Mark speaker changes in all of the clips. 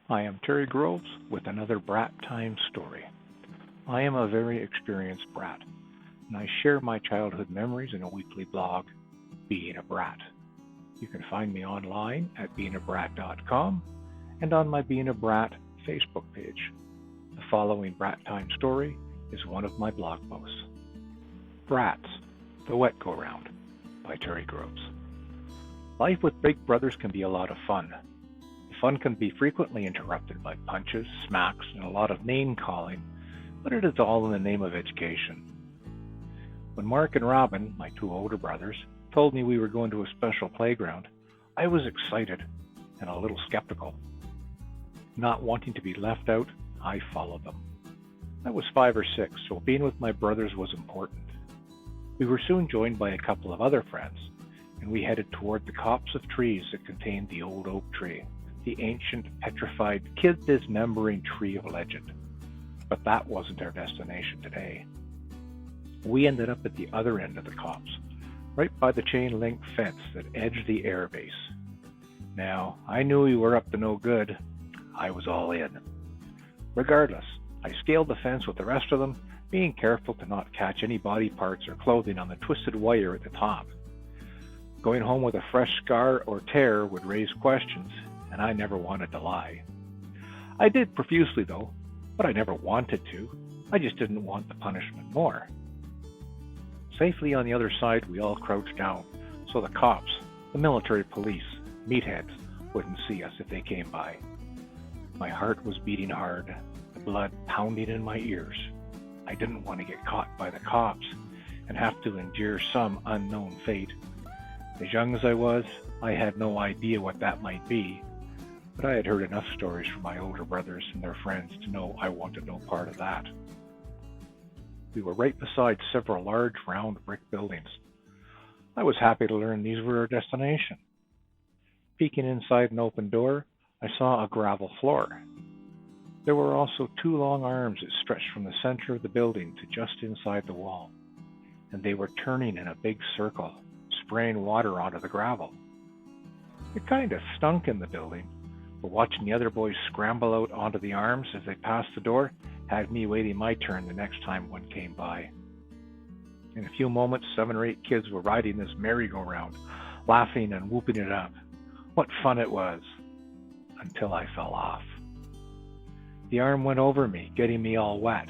Speaker 1: I am Terry Groves with another Brat Time Story. I am a very experienced brat, and I share my childhood memories in a weekly blog, Being a Brat. You can find me online at beingabrat.com and on my Being a Brat Facebook page. The following Brat Time Story is one of my blog posts. Brats, The Wet Go Round by Terry Groves. Life with big brothers can be a lot of fun. The fun can be frequently interrupted by punches, smacks, and a lot of name-calling, but it is all in the name of education. When Mark and Robin, my two older brothers, told me we were going to a special playground, I was excited and a little skeptical. Not wanting to be left out, I followed them. I was 5 or 6, so being with my brothers was important. We were soon joined by a couple of other friends, and we headed toward the copse of trees that contained the old oak tree, the ancient, petrified, kid-dismembering tree of legend. But that wasn't our destination today. We ended up at the other end of the copse, right by the chain-link fence that edged the air base. Now, I knew we were up to no good. I was all in. Regardless, I scaled the fence with the rest of them, being careful to not catch any body parts or clothing on the twisted wire at the top. Going home with a fresh scar or tear would raise questions, and I never wanted to lie. I did profusely though, but I never wanted to. I just didn't want the punishment more. Safely on the other side, we all crouched down, so the cops, the military police, meatheads, wouldn't see us if they came by. My heart was beating hard, the blood pounding in my ears. I didn't want to get caught by the cops and have to endure some unknown fate. As young as I was, I had no idea what that might be, but I had heard enough stories from my older brothers and their friends to know I wanted no part of that. We were right beside several large round brick buildings. I was happy to learn these were our destination. Peeking inside an open door, I saw a gravel floor. There were also 2 long arms that stretched from the center of the building to just inside the wall, and they were turning in a big circle, spraying water onto the gravel. It kind of stunk in the building, but watching the other boys scramble out onto the arms as they passed the door had me waiting my turn the next time one came by. In a few moments, 7 or 8 kids were riding this merry-go-round, laughing and whooping it up. What fun it was! Until I fell off. The arm went over me, getting me all wet.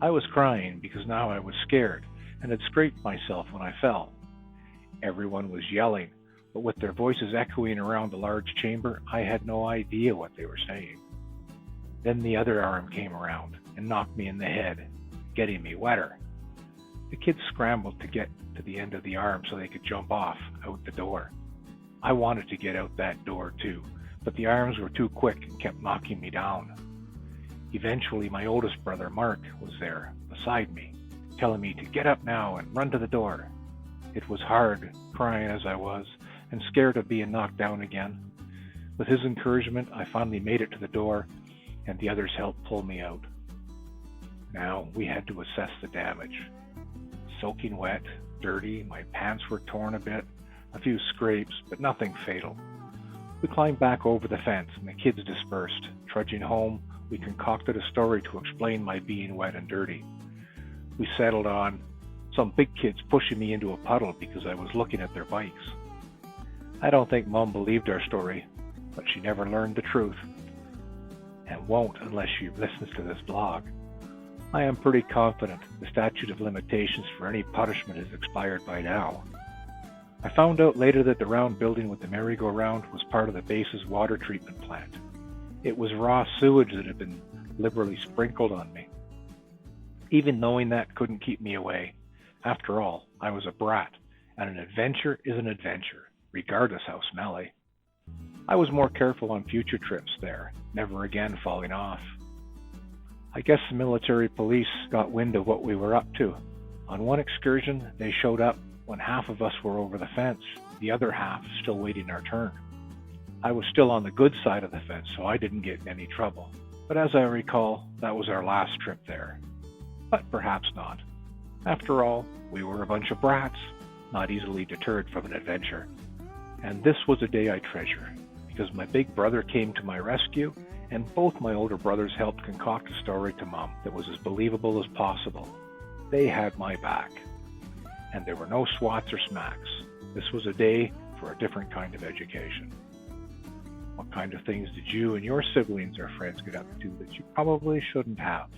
Speaker 1: I was crying because now I was scared and had scraped myself when I fell. Everyone was yelling, but with their voices echoing around the large chamber, I had no idea what they were saying. Then the other arm came around and knocked me in the head, getting me wetter. The kids scrambled to get to the end of the arm so they could jump off out the door. I wanted to get out that door too, but the arms were too quick and kept knocking me down. Eventually, my oldest brother, Mark, was there beside me, telling me to get up now and run to the door. It was hard, crying as I was, and scared of being knocked down again. With his encouragement, I finally made it to the door, and the others helped pull me out. Now, we had to assess the damage. Soaking wet, dirty, my pants were torn a bit, a few scrapes, but nothing fatal. We climbed back over the fence, and the kids dispersed. Trudging home, we concocted a story to explain my being wet and dirty. We settled on some big kids pushing me into a puddle because I was looking at their bikes. I don't think Mom believed our story, but she never learned the truth, and won't unless she listens to this blog. I am pretty confident the statute of limitations for any punishment is expired by now. I found out later that the round building with the merry-go-round was part of the base's water treatment plant. It was raw sewage that had been liberally sprinkled on me. Even knowing that couldn't keep me away. After all, I was a brat, and an adventure is an adventure, regardless how smelly. I was more careful on future trips there, never again falling off. I guess the military police got wind of what we were up to. On one excursion, they showed up when half of us were over the fence, the other half still waiting our turn. I was still on the good side of the fence, so I didn't get in any trouble. But as I recall, that was our last trip there. But perhaps not. After all, we were a bunch of brats, not easily deterred from an adventure. And this was a day I treasure, because my big brother came to my rescue and both my older brothers helped concoct a story to Mom that was as believable as possible. They had my back, and there were no swats or smacks. This was a day for a different kind of education. What kind of things did you and your siblings or friends get up to that you probably shouldn't have?